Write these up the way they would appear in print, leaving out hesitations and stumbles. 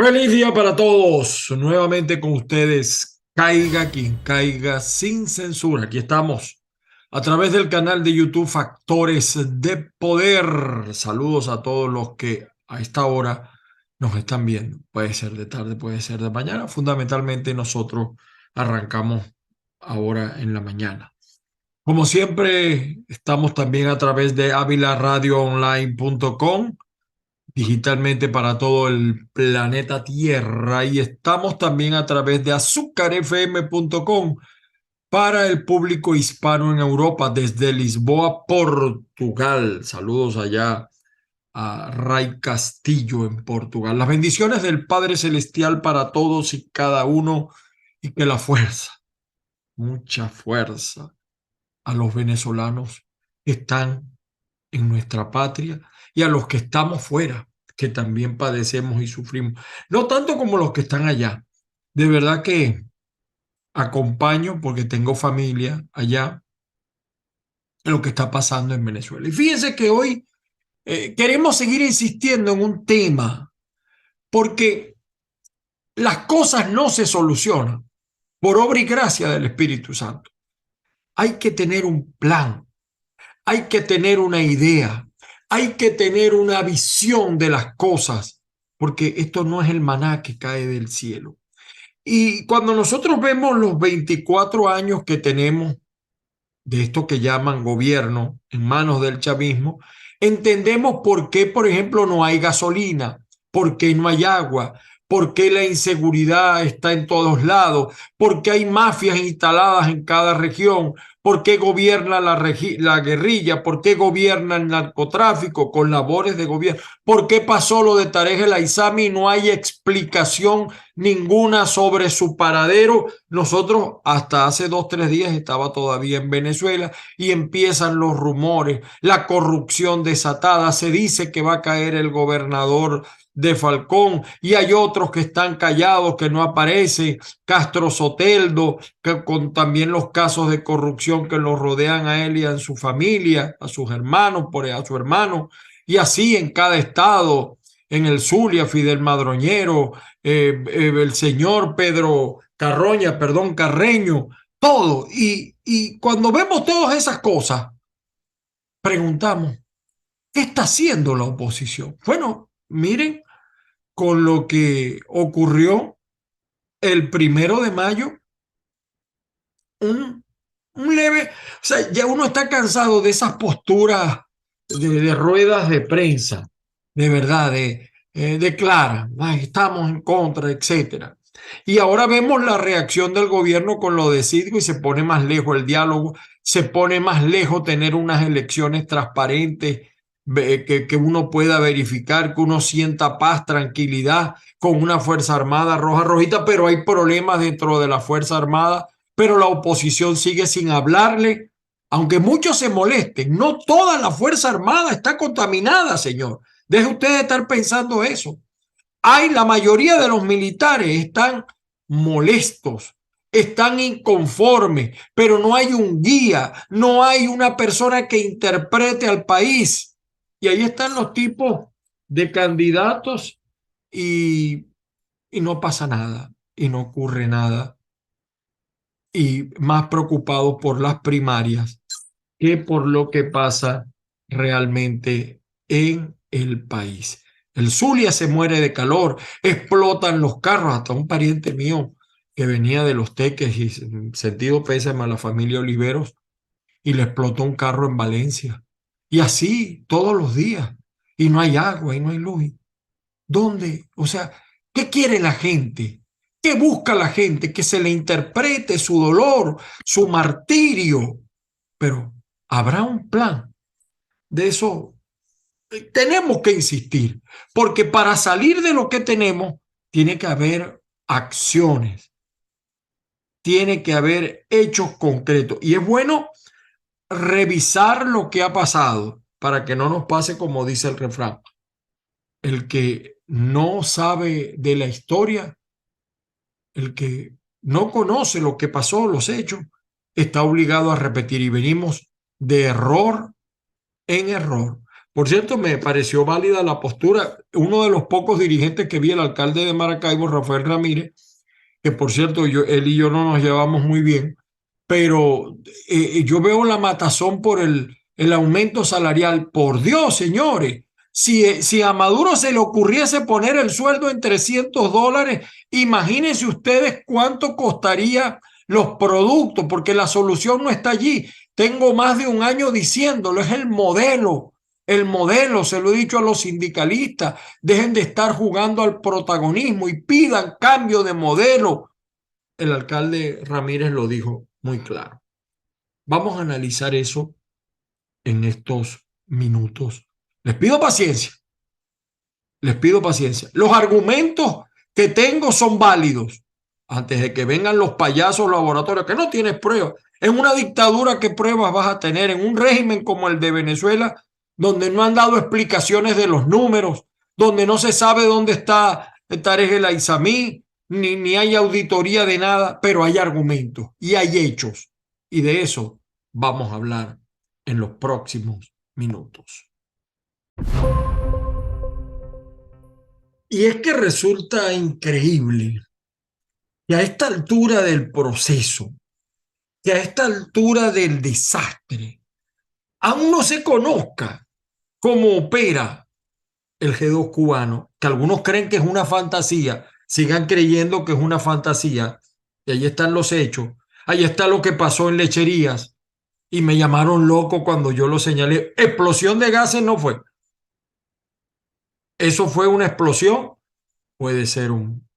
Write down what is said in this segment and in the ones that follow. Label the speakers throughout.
Speaker 1: Feliz día para todos. Nuevamente con ustedes. Caiga quien caiga sin censura. Aquí estamos a través del canal de YouTube Factores de Poder. Saludos a todos los que a esta hora nos están viendo. Puede ser de tarde, puede ser de mañana. Fundamentalmente nosotros arrancamos ahora en la mañana. Como siempre, estamos también a través de avilaradioonline.com digitalmente para todo el planeta Tierra y estamos también a través de azúcarfm.com para el público hispano en Europa desde Lisboa, Portugal. Saludos allá a Ray Castillo en Portugal. Las bendiciones del Padre Celestial para todos y cada uno y que la fuerza, mucha fuerza a los venezolanos que están en nuestra patria y a los que estamos fuera, que también padecemos y sufrimos. No tanto como los que están allá. De verdad que acompaño porque tengo familia allá en lo que está pasando en Venezuela. Y fíjense que hoy queremos seguir insistiendo en un tema porque las cosas no se solucionan por obra y gracia del Espíritu Santo. Hay que tener un plan. Hay que tener una idea, hay que tener una visión de las cosas, porque esto no es el maná que cae del cielo. Y cuando nosotros vemos los 24 años que tenemos de esto que llaman gobierno en manos del chavismo, entendemos por qué, por ejemplo, no hay gasolina, por qué no hay agua, por qué la inseguridad está en todos lados, por qué hay mafias instaladas en cada región, por qué gobierna la guerrilla, por qué gobierna el narcotráfico con labores de gobierno, por qué pasó lo de Tarek El Aissami y no hay explicación ninguna sobre su paradero. Nosotros hasta hace 2, 3 días estaba todavía en Venezuela y empiezan los rumores, la corrupción desatada, se dice que va a caer el gobernador de Falcón y hay otros que están callados, que no aparecen, Castro Soteldo, que con también los casos de corrupción que los rodean a él y a su familia, a sus hermanos, a su hermano, y así en cada estado, en el Zulia, Fidel Madroñero, el señor Pedro Carroña, perdón, Carreño, todo. Y cuando vemos todas esas cosas, preguntamos, ¿qué está haciendo la oposición? Bueno, miren con lo que ocurrió el 1 de mayo, un, un leve, o sea, ya uno está cansado de esas posturas de ruedas de prensa, de verdad, de Clara, ay, estamos en contra, etcétera. Y ahora vemos la reacción del gobierno con lo de Citgo y se pone más lejos el diálogo, se pone más lejos tener unas elecciones transparentes, que uno pueda verificar, que uno sienta paz, tranquilidad con una Fuerza Armada roja, rojita, pero hay problemas dentro de la Fuerza Armada, pero la oposición sigue sin hablarle, aunque muchos se molesten. No toda la Fuerza Armada está contaminada, señor. Deje usted de estar pensando eso. La mayoría de los militares están molestos, están inconformes, pero no hay un guía, no hay una persona que interprete al país. Y ahí están los tipos de candidatos y, y no pasa nada, y no ocurre nada, y más preocupados por las primarias que por lo que pasa realmente en el país. El Zulia se muere de calor, explotan los carros, hasta un pariente mío que venía de Los Teques y sentido pésame a la familia Oliveros y le explotó un carro en Valencia. Y así todos los días. Y no hay agua y no hay luz. ¿Dónde? O sea, ¿qué quiere la gente? ¿Qué busca la gente? Que se le interprete su dolor, su martirio. Pero habrá un plan. De eso tenemos que insistir, porque para salir de lo que tenemos, tiene que haber acciones, tiene que haber hechos concretos. Y es bueno revisar lo que ha pasado para que no nos pase como dice el refrán. El que no sabe de la historia, el que no conoce lo que pasó, los hechos, está obligado a repetir y venimos de error en error. Por cierto, me pareció válida la postura. Uno de los pocos dirigentes que vi, el alcalde de Maracaibo, Rafael Ramírez, que por cierto, él y yo no nos llevamos muy bien, pero yo veo la matazón por el aumento salarial. Por Dios, señores, si a Maduro se le ocurriese poner el sueldo en $300, imagínense ustedes cuánto costaría los productos, porque la solución no está allí. Tengo más de un año diciéndolo, es el modelo. El modelo, se lo he dicho a los sindicalistas, dejen de estar jugando al protagonismo y pidan cambio de modelo. El alcalde Ramírez lo dijo muy claro. Vamos a analizar eso en estos minutos. Les pido paciencia, les pido paciencia. Los argumentos que tengo son válidos. Antes de que vengan los payasos laboratorios, que no tienes pruebas. En una dictadura, ¿qué pruebas vas a tener? En un régimen como el de Venezuela, donde no han dado explicaciones de los números, donde no se sabe dónde está Tarek El Aizami, ni hay auditoría de nada, pero hay argumentos y hay hechos. Y de eso vamos a hablar en los próximos minutos. Y es que resulta increíble que a esta altura del proceso, que a esta altura del desastre, aún no se conozca cómo opera el G2 cubano, que algunos creen que es una fantasía, sigan creyendo que es una fantasía, y ahí están los hechos, ahí está lo que pasó en Lecherías, y me llamaron loco cuando yo lo señalé. Explosión de gases no fue. Eso fue una explosión, puede ser un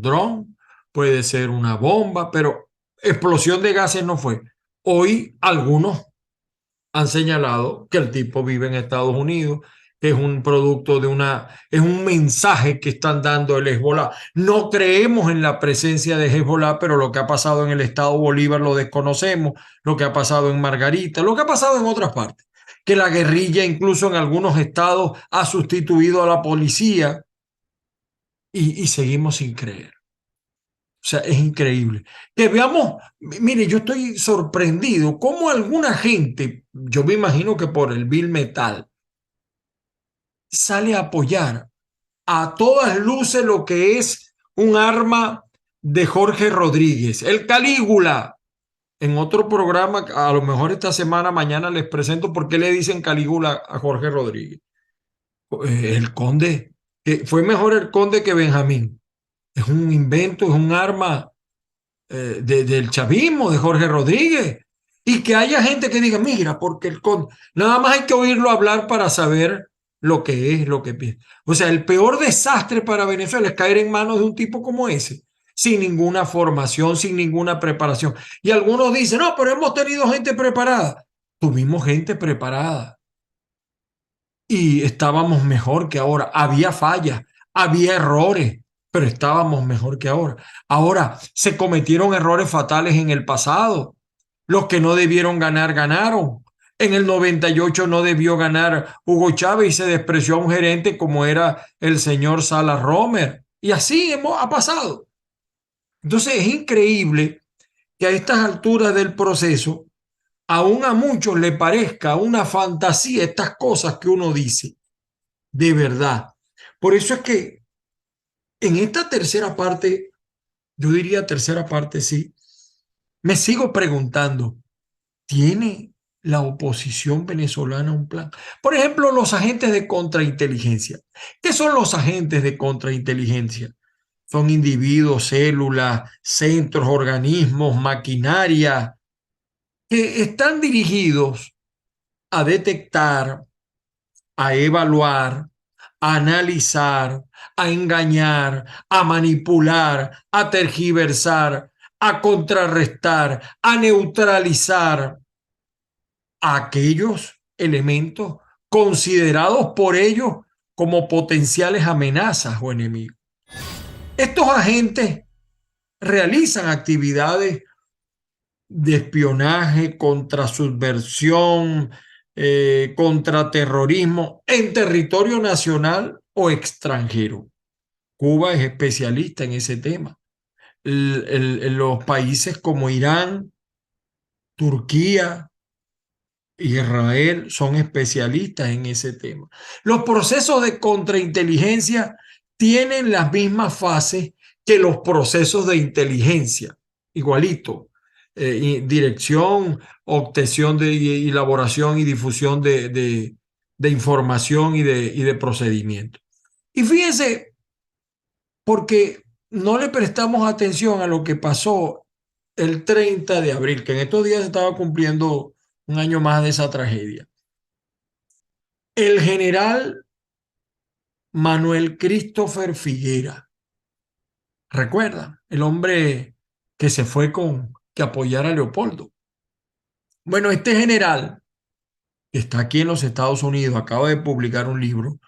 Speaker 1: dron, puede ser una bomba, pero explosión de gases no fue. Hoy algunos han señalado que el tipo vive en Estados Unidos, que es un producto de es un mensaje que están dando el Hezbollah. No creemos en la presencia de Hezbollah, pero lo que ha pasado en el estado Bolívar lo desconocemos, lo que ha pasado en Margarita, lo que ha pasado en otras partes, que la guerrilla incluso en algunos estados ha sustituido a la policía y seguimos sin creer. O sea, es increíble. Que veamos, mire, yo estoy sorprendido cómo alguna gente, yo me imagino que por el Bill Metal, sale a apoyar a todas luces lo que es un arma de Jorge Rodríguez, el Calígula. En otro programa, a lo mejor esta semana, mañana les presento por qué le dicen Calígula a Jorge Rodríguez. El conde, que fue mejor el conde que Benjamín. Es un invento, es un arma del chavismo, de Jorge Rodríguez, y que haya gente que diga, mira, porque nada más hay que oírlo hablar para saber lo que es, lo que piensa. O sea, el peor desastre para Venezuela es caer en manos de un tipo como ese, sin ninguna formación, sin ninguna preparación. Y algunos dicen, no, pero hemos tenido gente preparada. Tuvimos gente preparada y estábamos mejor que ahora. Había fallas, había errores, pero estábamos mejor que ahora. Ahora, se cometieron errores fatales en el pasado. Los que no debieron ganar, ganaron. En el 98 no debió ganar Hugo Chávez y se despreció a un gerente como era el señor Salas Romer. Y así ha pasado. Entonces es increíble que a estas alturas del proceso, aún a muchos le parezca una fantasía estas cosas que uno dice de verdad. Por eso es que en esta tercera parte, yo diría tercera parte, sí, me sigo preguntando, ¿tiene la oposición venezolana un plan? Por ejemplo, los agentes de contrainteligencia. ¿Qué son los agentes de contrainteligencia? Son individuos, células, centros, organismos, maquinaria, que están dirigidos a detectar, a evaluar, a analizar, a engañar, a manipular, a tergiversar, a contrarrestar, a neutralizar a aquellos elementos considerados por ellos como potenciales amenazas o enemigos. Estos agentes realizan actividades de espionaje, contrasubversión, contraterrorismo en territorio nacional o extranjero. Cuba es especialista en ese tema. Los países como Irán, Turquía, Israel son especialistas en ese tema. Los procesos de contrainteligencia tienen las mismas fases que los procesos de inteligencia, igualito. Dirección, obtención de elaboración y difusión de información y de procedimiento. Y fíjense, porque no le prestamos atención a lo que pasó el 30 de abril, que en estos días se estaba cumpliendo un año más de esa tragedia. El general Manuel Christopher Figuera, recuerda, el hombre que se fue que apoyara a Leopoldo. Bueno, este general, que está aquí en los Estados Unidos, acaba de publicar un libro,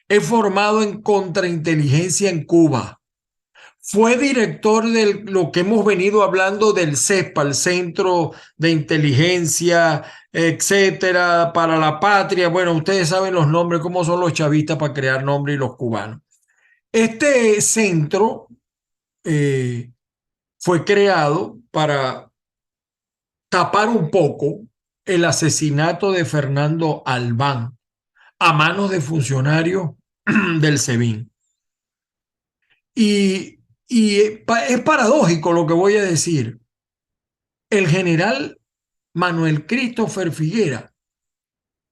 Speaker 1: es formado en contrainteligencia en Cuba. Fue director de lo que hemos venido hablando del CESPA, el Centro de Inteligencia, etcétera, para la patria. Bueno, ustedes saben los nombres, cómo son los chavistas para crear nombres y los cubanos. Este centro fue creado para tapar un poco el asesinato de Fernando Albán a manos de funcionarios del SEBIN. Y es paradójico lo que voy a decir. El general Manuel Christopher Figuera,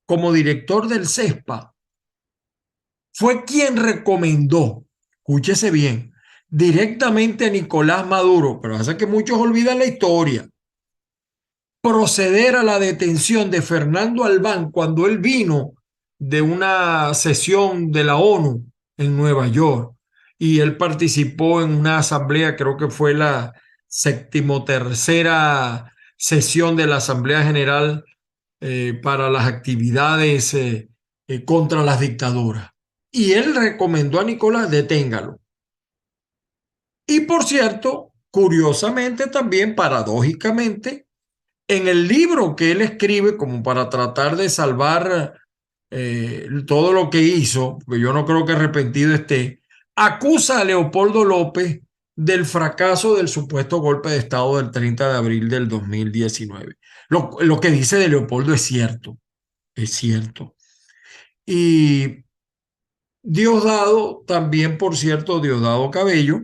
Speaker 1: como director del CESPA, fue quien recomendó, escúchese bien, directamente a Nicolás Maduro, pero hace que muchos olvidan la historia, proceder a la detención de Fernando Albán cuando él vino de una sesión de la ONU en Nueva York y él participó en una asamblea, creo que fue la 73ª sesión de la Asamblea General para las actividades contra las dictaduras. Y él recomendó a Nicolás, deténgalo. Y por cierto, curiosamente también, paradójicamente, en el libro que él escribe como para tratar de salvar todo lo que hizo, porque yo no creo que arrepentido esté, acusa a Leopoldo López del fracaso del supuesto golpe de Estado del 30 de abril del 2019. Lo que dice de Leopoldo es cierto, es cierto. Y Diosdado, también por cierto, Diosdado Cabello,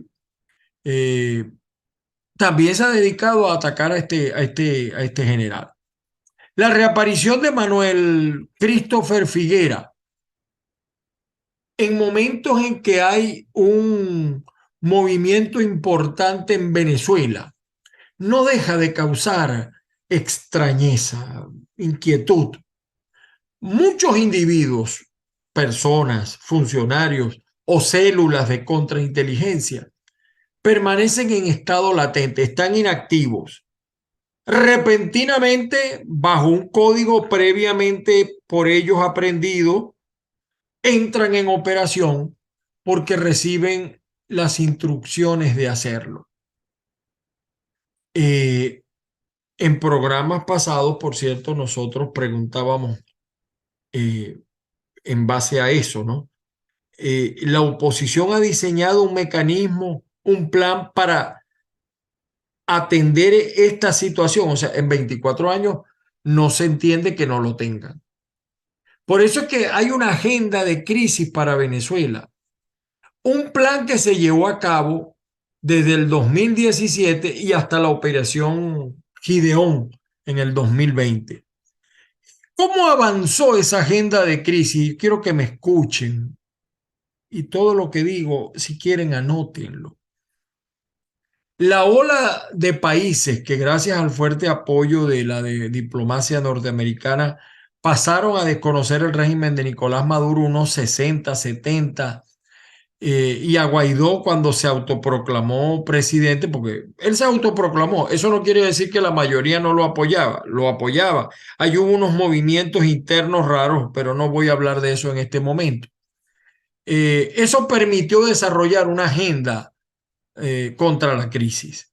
Speaker 1: eh, también se ha dedicado a atacar a este general. La reaparición de Manuel Christopher Figuera en momentos en que hay un movimiento importante en Venezuela no deja de causar extrañeza, inquietud. Muchos individuos, personas, funcionarios o células de contrainteligencia permanecen en estado latente, están inactivos. Repentinamente, bajo un código previamente por ellos aprendido, entran en operación porque reciben las instrucciones de hacerlo. Eh, en programas pasados, por cierto, nosotros preguntábamos en base a eso, ¿no? La oposición ha diseñado un mecanismo, un plan para atender esta situación. O sea, en 24 años no se entiende que no lo tengan. Por eso es que hay una agenda de crisis para Venezuela. Un plan que se llevó a cabo desde el 2017 y hasta la operación Gideón en el 2020. ¿Cómo avanzó esa agenda de crisis? Quiero que me escuchen y todo lo que digo, si quieren, anótenlo. La ola de países que gracias al fuerte apoyo de la diplomacia norteamericana pasaron a desconocer el régimen de Nicolás Maduro, unos 60, 70, y a Guaidó cuando se autoproclamó presidente, porque él se autoproclamó, eso no quiere decir que la mayoría no lo apoyaba, lo apoyaba. Hay unos movimientos internos raros, pero no voy a hablar de eso en este momento. Eso permitió desarrollar una agenda contra la crisis.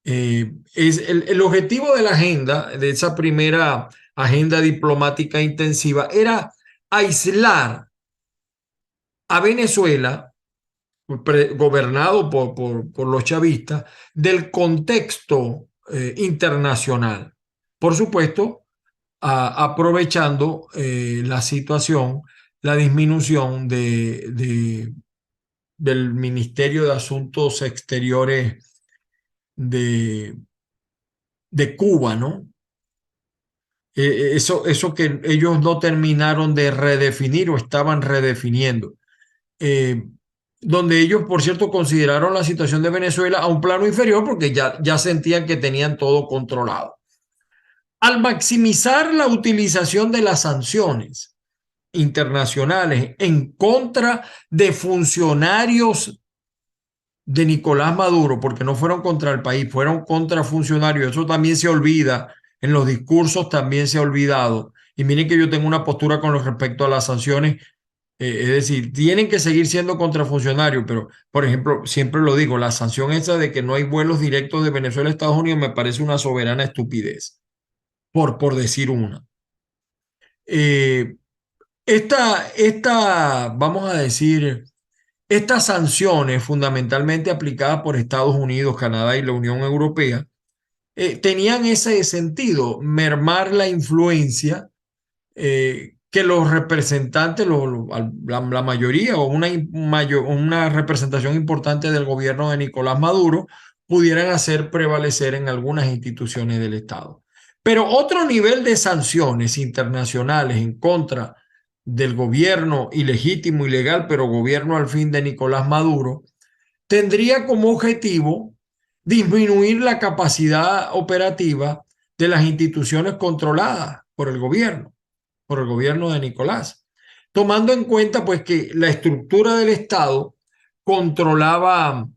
Speaker 1: Es el objetivo de la agenda, de esa primera agenda diplomática intensiva, era aislar a Venezuela, gobernado por los chavistas, del contexto internacional. Por supuesto, aprovechando la situación, la disminución del Ministerio de Asuntos Exteriores de, de Cuba, ¿no? Eso que ellos no terminaron de redefinir o estaban redefiniendo. Eh, donde ellos, por cierto, consideraron la situación de Venezuela a un plano inferior porque ya sentían que tenían todo controlado. Al maximizar la utilización de las sanciones internacionales en contra de funcionarios de Nicolás Maduro, porque no fueron contra el país, fueron contra funcionarios, eso también se olvida, en los discursos también se ha olvidado. Y miren que yo tengo una postura con respecto a las sanciones, es decir, tienen que seguir siendo contra funcionarios, pero, por ejemplo, siempre lo digo, la sanción esa de que no hay vuelos directos de Venezuela a Estados Unidos me parece una soberana estupidez, por decir una. Eh, vamos a decir, estas sanciones fundamentalmente aplicadas por Estados Unidos, Canadá y la Unión Europea, tenían ese sentido, mermar la influencia que los representantes, la mayoría o una representación importante del gobierno de Nicolás Maduro pudieran hacer prevalecer en algunas instituciones del Estado. Pero otro nivel de sanciones internacionales en contra del gobierno ilegítimo y legal, pero gobierno al fin de Nicolás Maduro, tendría como objetivo disminuir la capacidad operativa de las instituciones controladas por el gobierno de Nicolás, tomando en cuenta pues que la estructura del Estado controlaba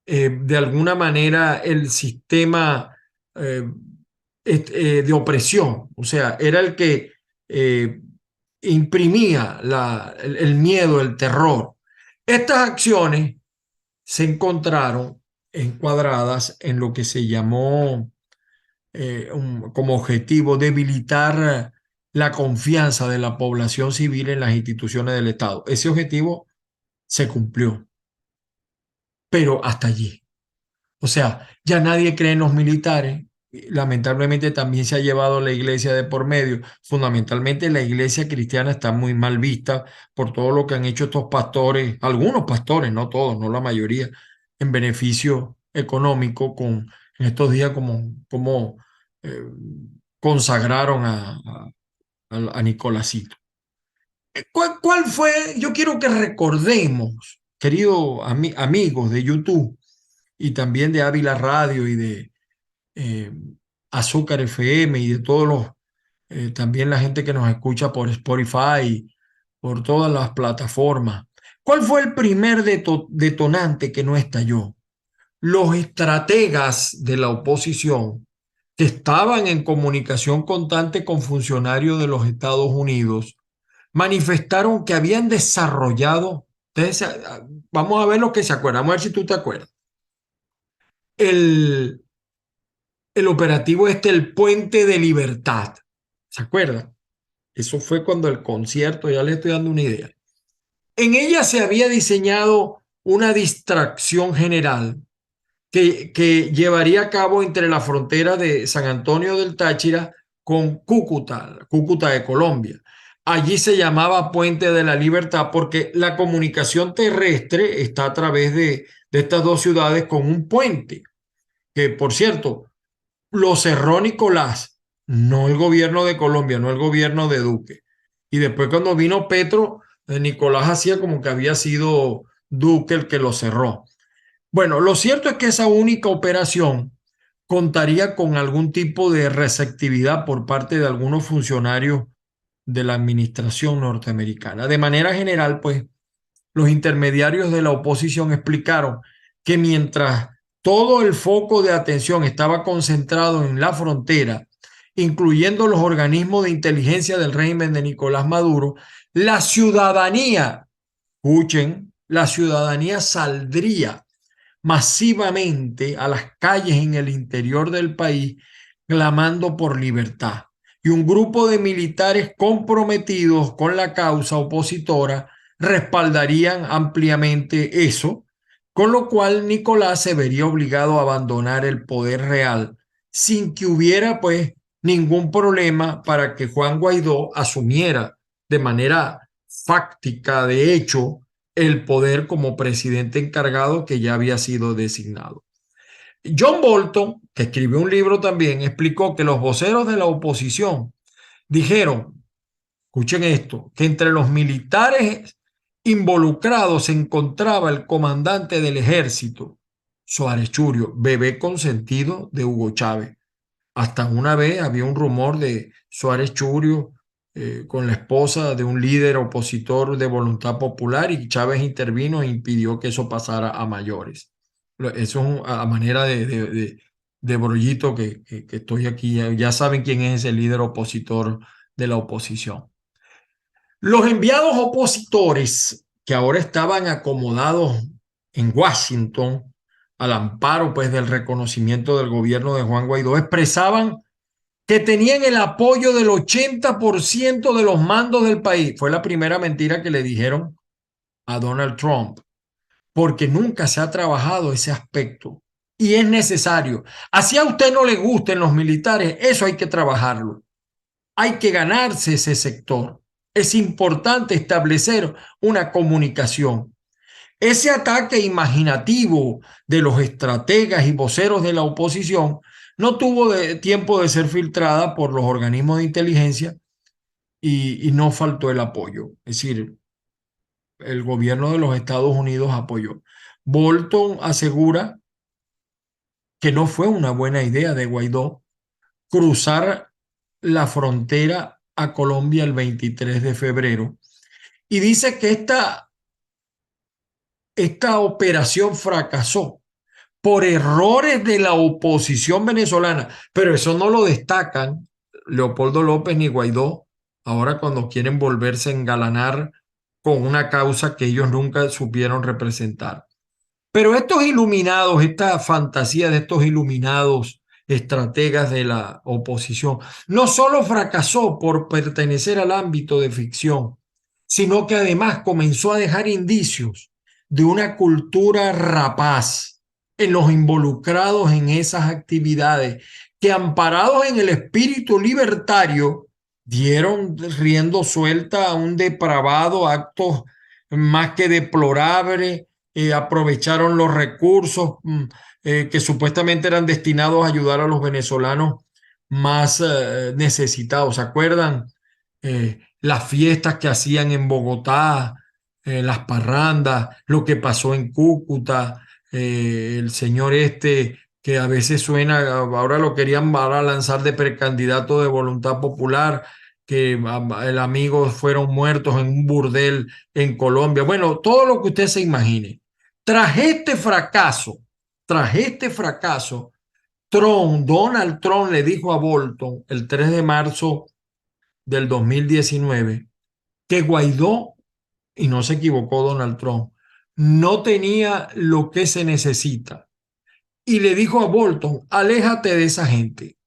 Speaker 1: de alguna manera el sistema eh, de opresión, o sea, era el que eh, imprimía el miedo, el terror. Estas acciones se encontraron encuadradas en lo que se llamó como objetivo debilitar la confianza de la población civil en las instituciones del Estado. Ese objetivo se cumplió, pero hasta allí. O sea, ya nadie cree en los militares. Lamentablemente también se ha llevado la iglesia de por medio. Fundamentalmente la iglesia cristiana está muy mal vista por todo lo que han hecho estos pastores, algunos pastores, no todos, no la mayoría, en beneficio económico en estos días como eh, consagraron a Nicolásito. ¿Cuál fue? Yo quiero que recordemos, queridos amigos de YouTube y también de Ávila Radio y de eh, Azúcar FM y de todos también la gente que nos escucha por Spotify, por todas las plataformas. ¿Cuál fue el primer detonante que no estalló? Los estrategas de la oposición que estaban en comunicación constante con funcionarios de los Estados Unidos manifestaron que habían desarrollado, vamos a ver lo que se acuerdan, vamos a ver si tú te acuerdas, el, el operativo el Puente de Libertad. ¿Se acuerdan? Eso fue cuando el concierto, ya le estoy dando una idea. En ella se había diseñado una distracción general que llevaría a cabo entre la frontera de San Antonio del Táchira con Cúcuta de Colombia. Allí se llamaba Puente de la Libertad porque la comunicación terrestre está a través de estas dos ciudades con un puente, que por cierto, lo cerró Nicolás, no el gobierno de Colombia, no el gobierno de Duque. Y después cuando vino Petro, Nicolás hacía como que había sido Duque el que lo cerró. Bueno, lo cierto es que esa única operación contaría con algún tipo de receptividad por parte de algunos funcionarios de la administración norteamericana. De manera general, pues, los intermediarios de la oposición explicaron que mientras todo el foco de atención estaba concentrado en la frontera, incluyendo los organismos de inteligencia del régimen de Nicolás Maduro, la ciudadanía, escuchen, la ciudadanía saldría masivamente a las calles en el interior del país clamando por libertad. Y un grupo de militares comprometidos con la causa opositora respaldarían ampliamente eso, con lo cual Nicolás se vería obligado a abandonar el poder real sin que hubiera pues ningún problema para que Juan Guaidó asumiera de manera fáctica, de hecho, el poder como presidente encargado que ya había sido designado. John Bolton, que escribió un libro también, explicó que los voceros de la oposición dijeron, escuchen esto, que entre los militares involucrados se encontraba el comandante del ejército, Suárez Churio, bebé consentido de Hugo Chávez. Hasta una vez había un rumor de Suárez Churio con la esposa de un líder opositor de Voluntad Popular y Chávez intervino e impidió que eso pasara a mayores. Eso es a manera de brollito que estoy aquí. Ya saben quién es ese líder opositor de la oposición. Los enviados opositores que ahora estaban acomodados en Washington al amparo pues del reconocimiento del gobierno de Juan Guaidó expresaban que tenían el apoyo del 80% de los mandos del país. Fue la primera mentira que le dijeron a Donald Trump, porque nunca se ha trabajado ese aspecto y es necesario. Así a usted no le gusten los militares, eso hay que trabajarlo. Hay que ganarse ese sector. Es importante establecer una comunicación. Ese ataque imaginativo de los estrategas y voceros de la oposición no tuvo tiempo de ser filtrada por los organismos de inteligencia y no faltó el apoyo. Es decir, el gobierno de los Estados Unidos apoyó. Bolton asegura que no fue una buena idea de Guaidó cruzar la frontera a Colombia el 23 de febrero y dice que esta operación fracasó por errores de la oposición venezolana, pero eso no lo destacan Leopoldo López ni Guaidó, ahora cuando quieren volverse a engalanar con una causa que ellos nunca supieron representar. Pero estos iluminados, esta fantasía de estos iluminados estrategas de la oposición, no solo fracasó por pertenecer al ámbito de ficción, sino que además comenzó a dejar indicios de una cultura rapaz en los involucrados en esas actividades que amparados en el espíritu libertario dieron riendo suelta a un depravado actos más que deplorable, aprovecharon los recursos que supuestamente eran destinados a ayudar a los venezolanos más necesitados. ¿Se acuerdan? Las fiestas que hacían en Bogotá, las parrandas, lo que pasó en Cúcuta, el señor este que a veces suena, ahora lo querían ahora lanzar de precandidato de Voluntad Popular, que el amigo fueron muertos en un burdel en Colombia. Bueno, todo lo que usted se imagine. Tras este fracaso, Donald Trump le dijo a Bolton el 3 de marzo del 2019 que Guaidó, y no se equivocó Donald Trump, no tenía lo que se necesita. Y le dijo a Bolton, aléjate de esa gente.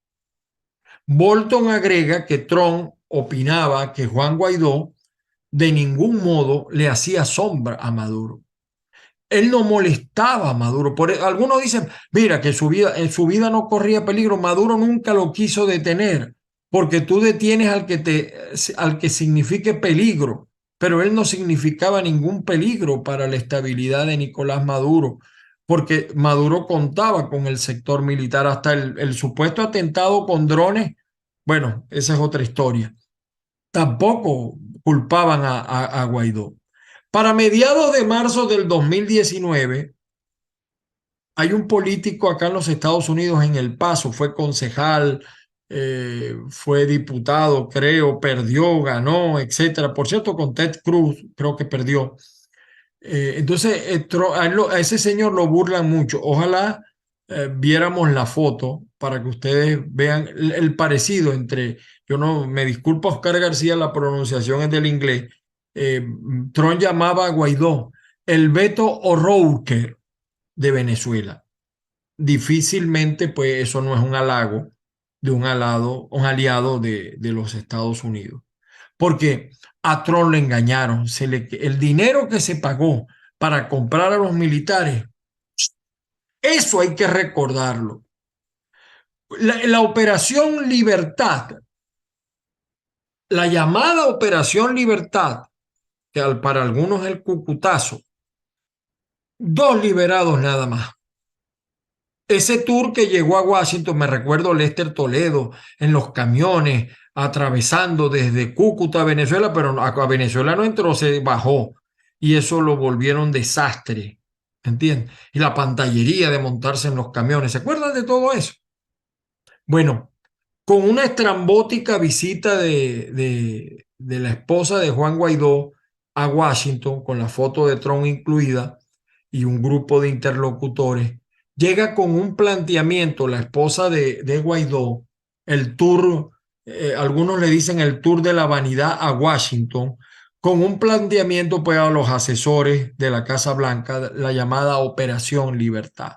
Speaker 1: Bolton agrega que Trump opinaba que Juan Guaidó de ningún modo le hacía sombra a Maduro. Él no molestaba a Maduro. Algunos dicen, mira, que en su vida no corría peligro. Maduro nunca lo quiso detener, porque tú detienes al que signifique peligro, pero él no significaba ningún peligro para la estabilidad de Nicolás Maduro, porque Maduro contaba con el sector militar hasta el supuesto atentado con drones. Bueno, esa es otra historia. Tampoco culpaban a Guaidó. Para mediados de marzo del 2019, hay un político acá en los Estados Unidos, en El Paso, fue concejal, fue diputado, creo, perdió, ganó, etcétera. Por cierto, con Ted Cruz, creo que perdió. Entonces, a ese señor lo burlan mucho. Ojalá viéramos la foto para que ustedes vean el parecido entre, yo no, me disculpa Oscar García, la pronunciación es del inglés. eh, Trump llamaba a Guaidó el Beto O'Rourke de Venezuela. Difícilmente, pues eso no es un halago de un aliado de los Estados Unidos. Porque a Trump le engañaron. El dinero que se pagó para comprar a los militares, eso hay que recordarlo. La Operación Libertad, la llamada Operación Libertad, que para algunos es el Cucutazo, dos liberados nada más. Ese tour que llegó a Washington, me recuerdo Lester Toledo en los camiones, atravesando desde Cúcuta a Venezuela, pero a Venezuela no entró, se bajó. Y eso lo volvieron desastre, ¿entiendes? Y la pantallería de montarse en los camiones, ¿se acuerdan de todo eso? Bueno, con una estrambótica visita de la esposa de Juan Guaidó a Washington, con la foto de Trump incluida, y un grupo de interlocutores, llega con un planteamiento, la esposa de Guaidó, el tour, algunos le dicen el tour de la vanidad a Washington, con un planteamiento pues, a los asesores de la Casa Blanca, la llamada Operación Libertad,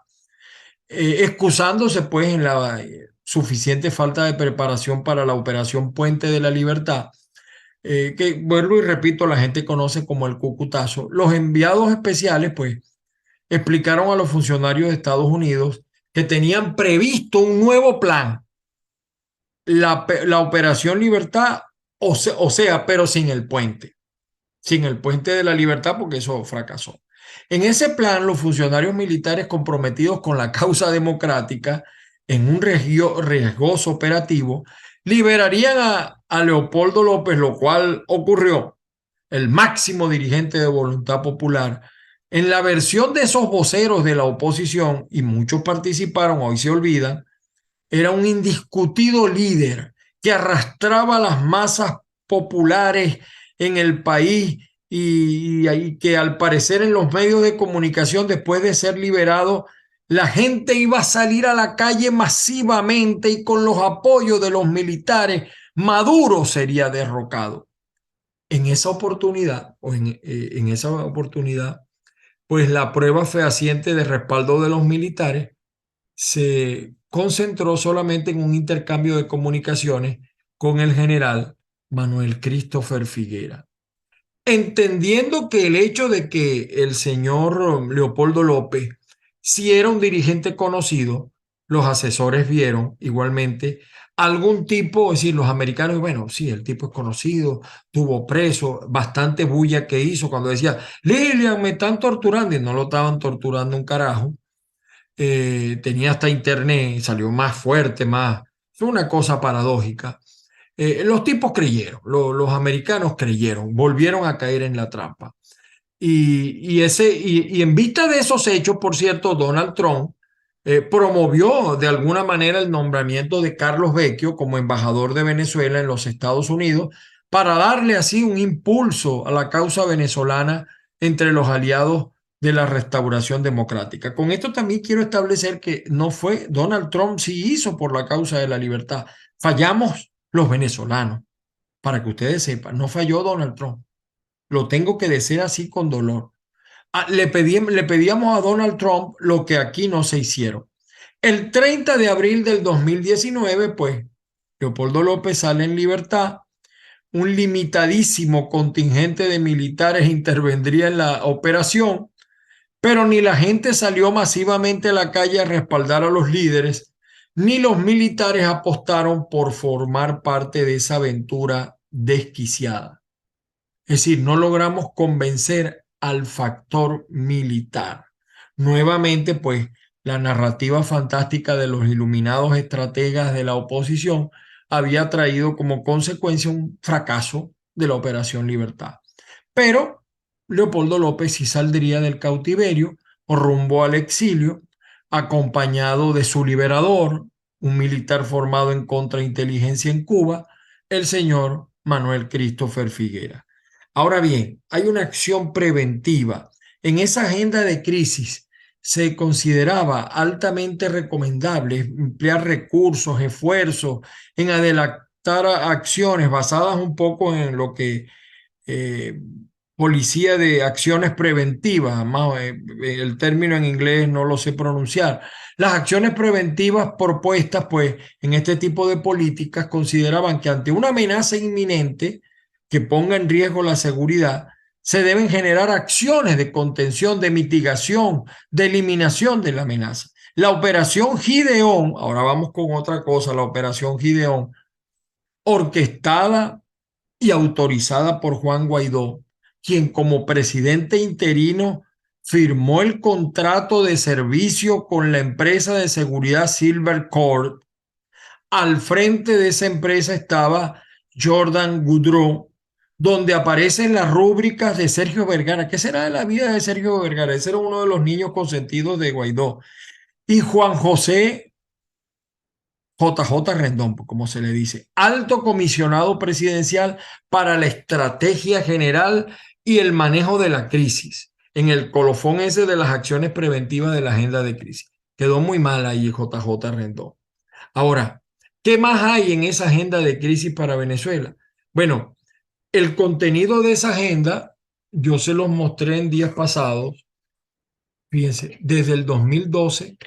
Speaker 1: excusándose pues en la suficiente falta de preparación para la Operación Puente de la Libertad, que vuelvo y repito, la gente conoce como el Cucutazo. Los enviados especiales pues explicaron a los funcionarios de Estados Unidos que tenían previsto un nuevo plan, la Operación Libertad, o sea, pero sin el puente de la libertad, porque eso fracasó. En ese plan, los funcionarios militares comprometidos con la causa democrática en un riesgoso operativo liberarían a Leopoldo López, lo cual ocurrió, el máximo dirigente de Voluntad Popular. En la versión de esos voceros de la oposición, y muchos participaron, hoy se olvidan, era un indiscutido líder que arrastraba a las masas populares en el país y que al parecer en los medios de comunicación, después de ser liberado, la gente iba a salir a la calle masivamente y con los apoyos de los militares, Maduro sería derrocado. En esa oportunidad, en esa oportunidad, pues la prueba fehaciente de respaldo de los militares se concentró solamente en un intercambio de comunicaciones con el general Manuel Christopher Figuera, entendiendo que el hecho de que el señor Leopoldo López si era un dirigente conocido, los asesores vieron igualmente algún tipo, es decir, los americanos, bueno, sí, el tipo es conocido, tuvo preso, bastante bulla que hizo cuando decía, Lilian, me están torturando, y no lo estaban torturando un carajo, tenía hasta internet, salió más fuerte, más, fue una cosa paradójica. Los tipos creyeron, los americanos creyeron, volvieron a caer en la trampa. Y en vista de esos hechos, por cierto, Donald Trump promovió de alguna manera el nombramiento de Carlos Vecchio como embajador de Venezuela en los Estados Unidos para darle así un impulso a la causa venezolana entre los aliados de la restauración democrática. Con esto también quiero establecer que no fue Donald Trump, sí hizo por la causa de la libertad. Fallamos los venezolanos, para que ustedes sepan, no falló Donald Trump. Lo tengo que decir así con dolor. Le pedíamos a Donald Trump lo que aquí no se hicieron. El 30 de abril del 2019, pues, Leopoldo López sale en libertad. Un limitadísimo contingente de militares intervendría en la operación, pero ni la gente salió masivamente a la calle a respaldar a los líderes, ni los militares apostaron por formar parte de esa aventura desquiciada. Es decir, no logramos convencer al factor militar. Nuevamente, pues, la narrativa fantástica de los iluminados estrategas de la oposición había traído como consecuencia un fracaso de la Operación Libertad. Pero Leopoldo López sí saldría del cautiverio o rumbo al exilio, acompañado de su liberador, un militar formado en contrainteligencia en Cuba, el señor Manuel Christopher Figuera. Ahora bien, hay una acción preventiva. En esa agenda de crisis se consideraba altamente recomendable emplear recursos, esfuerzos en adelantar acciones basadas un poco en lo que eh, policía de acciones preventivas, más, el término en inglés no lo sé pronunciar. Las acciones preventivas propuestas, pues, en este tipo de políticas consideraban que ante una amenaza inminente que ponga en riesgo la seguridad, se deben generar acciones de contención, de mitigación, de eliminación de la amenaza. La operación Gideón, ahora vamos con otra cosa, la operación Gideón, orquestada y autorizada por Juan Guaidó, quien como presidente interino firmó el contrato de servicio con la empresa de seguridad Silvercorp. Al frente de esa empresa estaba Jordan Goudreau, donde aparecen las rúbricas de Sergio Vergara. ¿Qué será de la vida de Sergio Vergara? Ese era uno de los niños consentidos de Guaidó. Y Juan José JJ Rendón, como se le dice, alto comisionado presidencial para la estrategia general y el manejo de la crisis, en el colofón ese de las acciones preventivas de la agenda de crisis. Quedó muy mal ahí JJ Rendón. Ahora, ¿qué más hay en esa agenda de crisis para Venezuela? Bueno, el contenido de esa agenda, yo se los mostré en días pasados. Fíjense, desde el 2012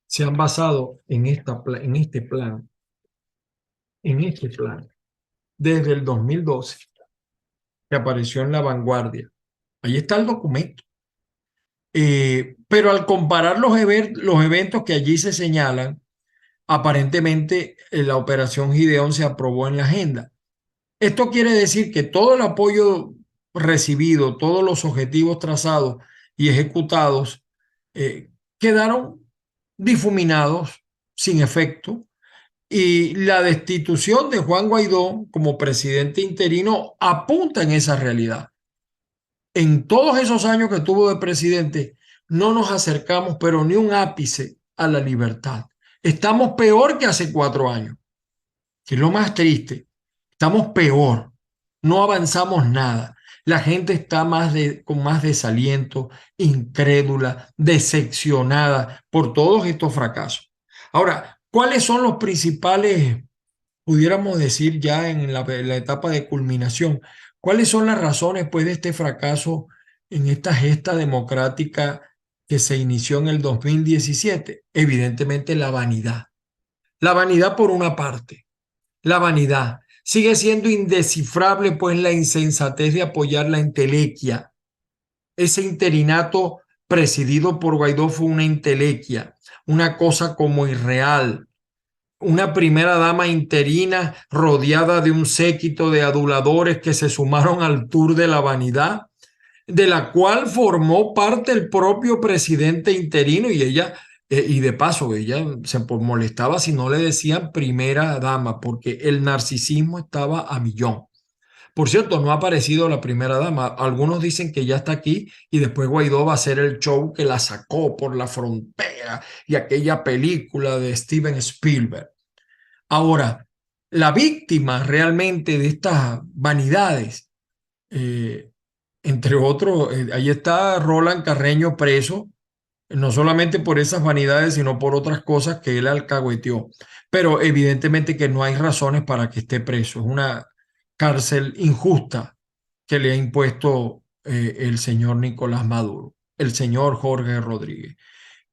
Speaker 1: se han basado en este plan, desde el 2012, que apareció en La Vanguardia. Ahí está el documento. Pero al comparar los eventos que allí se señalan, aparentemente la operación Gideón se aprobó en la agenda. Esto quiere decir que todo el apoyo recibido, todos los objetivos trazados y ejecutados quedaron difuminados, sin efecto, y la destitución de Juan Guaidó como presidente interino apunta en esa realidad. En todos esos años que tuvo de presidente, no nos acercamos, pero ni un ápice a la libertad. Estamos peor que hace 4 años, que es lo más triste. Estamos peor, no avanzamos nada. La gente está con más desaliento, incrédula, decepcionada por todos estos fracasos. Ahora, ¿cuáles son los principales, pudiéramos decir ya en la etapa de culminación, cuáles son las razones pues de este fracaso en esta gesta democrática que se inició en el 2017? Evidentemente la vanidad. La vanidad por una parte. La vanidad. Sigue siendo indescifrable pues la insensatez de apoyar la entelequia. Ese interinato presidido por Guaidó fue una entelequia, una cosa como irreal, una primera dama interina rodeada de un séquito de aduladores que se sumaron al tour de la vanidad, de la cual formó parte el propio presidente interino y ella, y de paso, ella se molestaba si no le decían primera dama, porque el narcisismo estaba a millón. Por cierto, no ha aparecido la primera dama. Algunos dicen que ya está aquí y después Guaidó va a hacer el show que la sacó por la frontera y aquella película de Steven Spielberg. Ahora, la víctima realmente de estas vanidades, eh, entre otros, ahí está Roland Carreño preso, no solamente por esas vanidades, sino por otras cosas que él alcahueteó. Pero evidentemente que no hay razones para que esté preso. Es una cárcel injusta que le ha impuesto el señor Nicolás Maduro, el señor Jorge Rodríguez.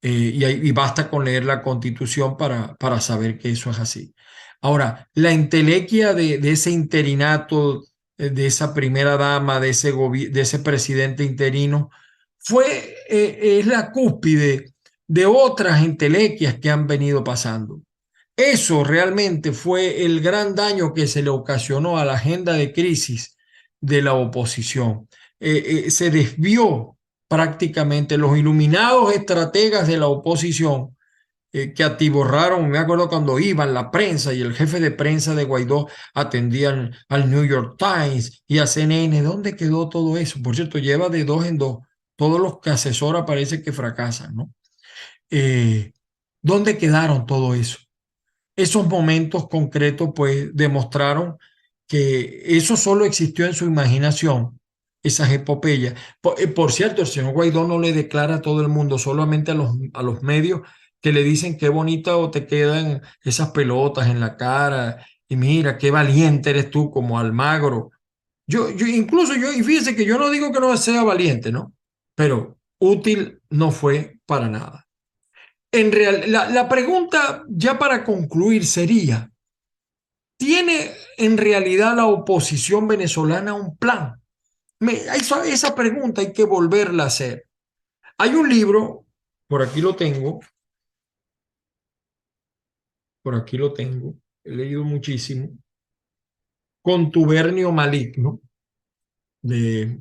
Speaker 1: Y basta con leer la Constitución para saber que eso es así. Ahora, la entelequia de ese interinato, de esa primera dama, de ese presidente interino, es la cúspide de otras entelequias que han venido pasando. Eso realmente fue el gran daño que se le ocasionó a la agenda de crisis de la oposición. Se desvió prácticamente los iluminados estrategas de la oposición que atiborraron, me acuerdo cuando iban la prensa y el jefe de prensa de Guaidó atendían al New York Times y a CNN. ¿Dónde quedó todo eso? Por cierto, lleva de dos en dos. Todos los que asesora parece que fracasan, ¿no? Eh, ¿Dónde quedaron todo eso? Esos momentos concretos pues demostraron que eso solo existió en su imaginación, esas epopeyas. Por cierto, el señor Guaidó no le declara a todo el mundo, solamente a los medios que le dicen qué bonita o te quedan esas pelotas en la cara y mira, qué valiente eres tú como Almagro. Y fíjese que yo no digo que no sea valiente, ¿no? Pero útil no fue para nada. La pregunta ya para concluir sería, ¿tiene en realidad la oposición venezolana un plan? Esa pregunta hay que volverla a hacer. Hay un libro, por aquí lo tengo, por aquí lo tengo, he leído muchísimo, Contubernio maligno, de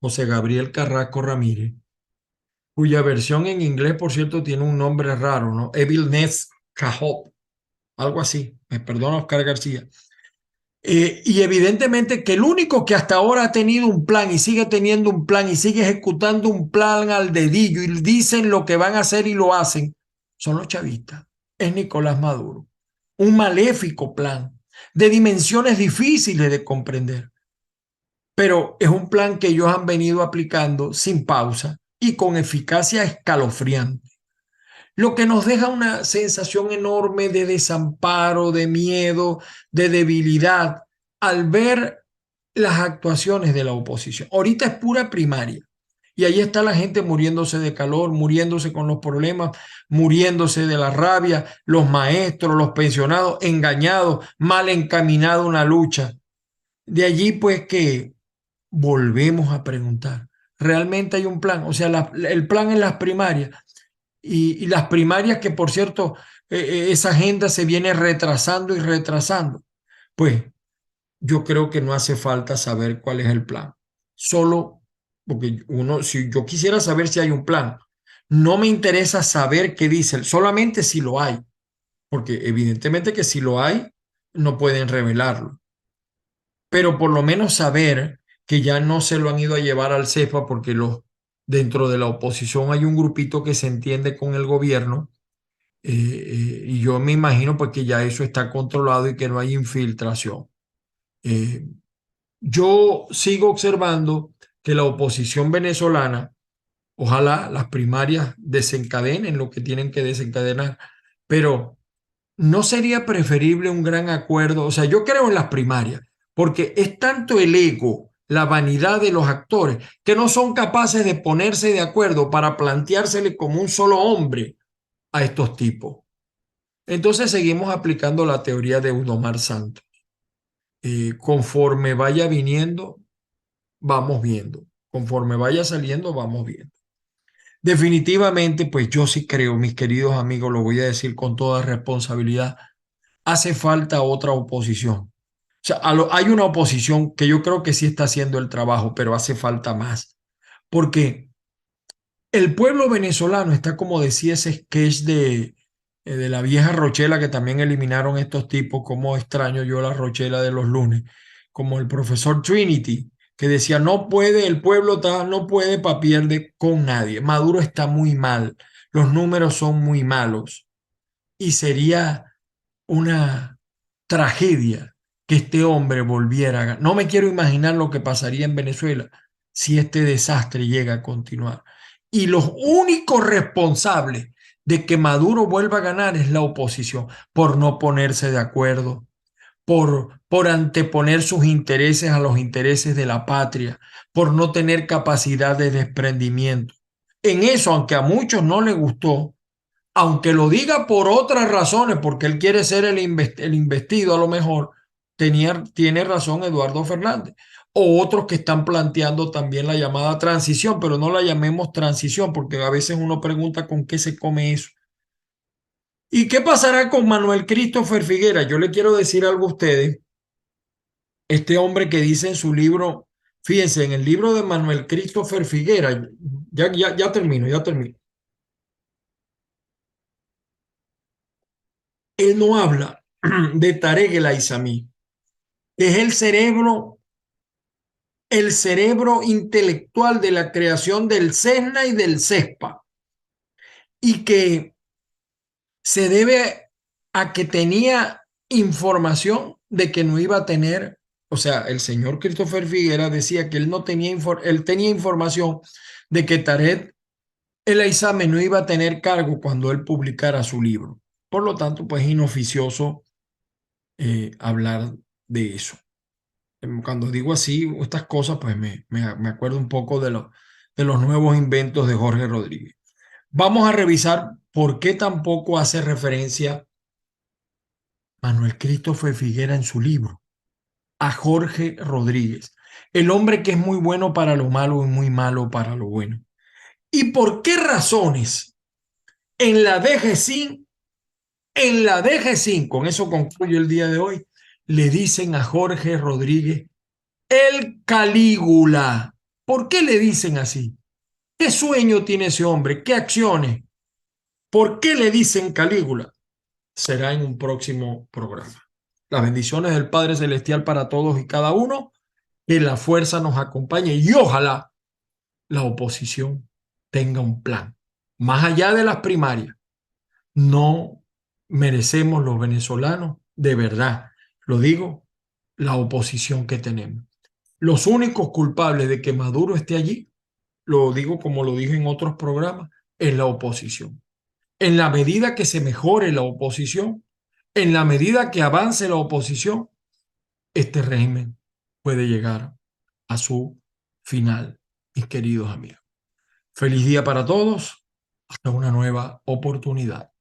Speaker 1: José Gabriel Carrasco Ramírez, cuya versión en inglés, por cierto, tiene un nombre raro, ¿no? Evilness Cahop, algo así, me perdona Oscar García. Y evidentemente que el único que hasta ahora ha tenido un plan y sigue teniendo un plan y sigue ejecutando un plan al dedillo y dicen lo que van a hacer y lo hacen, son los chavistas. Es Nicolás Maduro. Un maléfico plan de dimensiones difíciles de comprender, pero es un plan que ellos han venido aplicando sin pausa y con eficacia escalofriante, lo que nos deja una sensación enorme de desamparo, de miedo, de debilidad al ver las actuaciones de la oposición. Ahorita es pura primaria y ahí está la gente muriéndose de calor, muriéndose con los problemas, muriéndose de la rabia, los maestros, los pensionados, engañados, mal encaminada una lucha. De allí pues que volvemos a preguntar, ¿realmente hay un plan? O sea, el plan en las primarias y las primarias que, por cierto, esa agenda se viene retrasando y retrasando. Pues yo creo que no hace falta saber cuál es el plan. Solo porque uno, si yo quisiera saber si hay un plan, no me interesa saber qué dice, solamente si lo hay, porque evidentemente que si lo hay, no pueden revelarlo. Pero por lo menos saber que ya no se lo han ido a llevar al CEPA porque dentro de la oposición hay un grupito que se entiende con el gobierno y yo me imagino pues que ya eso está controlado y que no hay infiltración. Eh, yo sigo observando que la oposición venezolana, ojalá las primarias desencadenen lo que tienen que desencadenar, pero ¿no sería preferible un gran acuerdo? O sea, yo creo en las primarias, porque es tanto el ego, la vanidad de los actores, que no son capaces de ponerse de acuerdo para planteársele como un solo hombre a estos tipos. Entonces seguimos aplicando la teoría de Eudomar Santos. Conforme vaya viniendo, vamos viendo. Conforme vaya saliendo, vamos viendo. Definitivamente, pues yo sí creo, mis queridos amigos, lo voy a decir con toda responsabilidad, hace falta otra oposición. O sea, hay una oposición que yo creo que sí está haciendo el trabajo, pero hace falta más. Porque el pueblo venezolano está como decía ese sketch de la vieja Rochela que también eliminaron estos tipos, como extraño yo la Rochela de los lunes, como el profesor Trinity, que decía, no puede, el pueblo no puede pa' pierde con nadie. Maduro está muy mal, los números son muy malos y sería una tragedia que este hombre volviera a ganar. No me quiero imaginar lo que pasaría en Venezuela si este desastre llega a continuar. Y los únicos responsables de que Maduro vuelva a ganar es la oposición, por no ponerse de acuerdo, por anteponer sus intereses a los intereses de la patria, por no tener capacidad de desprendimiento. En eso, aunque a muchos no les gustó, aunque lo diga por otras razones, porque él quiere ser el investido a lo mejor, tiene razón Eduardo Fernández. O otros que están planteando también la llamada transición, pero no la llamemos transición, porque a veces uno pregunta con qué se come eso. ¿Y qué pasará con Manuel Christopher Figuera? Yo le quiero decir algo a ustedes. Este hombre que dice en su libro, fíjense, en el libro de Manuel Christopher Figuera, ya termino, ya termino. Él no habla de Tarek El Aissami, que es el cerebro intelectual de la creación del CESNA y del CESPA, y que se debe a que tenía información de que no iba a tener, o sea, el señor Christopher Figuera decía que él no tenía, él tenía información de que Tarek El Aissami no iba a tener cargo cuando él publicara su libro. Por lo tanto, pues es inoficioso hablar de eso. Cuando digo así, estas cosas, pues me acuerdo un poco de los nuevos inventos de Jorge Rodríguez. Vamos a revisar por qué tampoco hace referencia Manuel Christopher Figuera en su libro a Jorge Rodríguez, el hombre que es muy bueno para lo malo y muy malo para lo bueno. ¿Y por qué razones en la DGCIN En la DG5, con eso concluyo el día de hoy, le dicen a Jorge Rodríguez el Calígula. ¿Por qué le dicen así? ¿Qué sueño tiene ese hombre? ¿Qué acciones? ¿Por qué le dicen Calígula? Será en un próximo programa. Las bendiciones del Padre Celestial para todos y cada uno. Que la fuerza nos acompañe y ojalá la oposición tenga un plan. Más allá de las primarias, no merecemos los venezolanos, de verdad, lo digo, la oposición que tenemos. Los únicos culpables de que Maduro esté allí, lo digo como lo dije en otros programas, es la oposición. En la medida que se mejore la oposición, en la medida que avance la oposición, este régimen puede llegar a su final, mis queridos amigos. Feliz día para todos. Hasta una nueva oportunidad.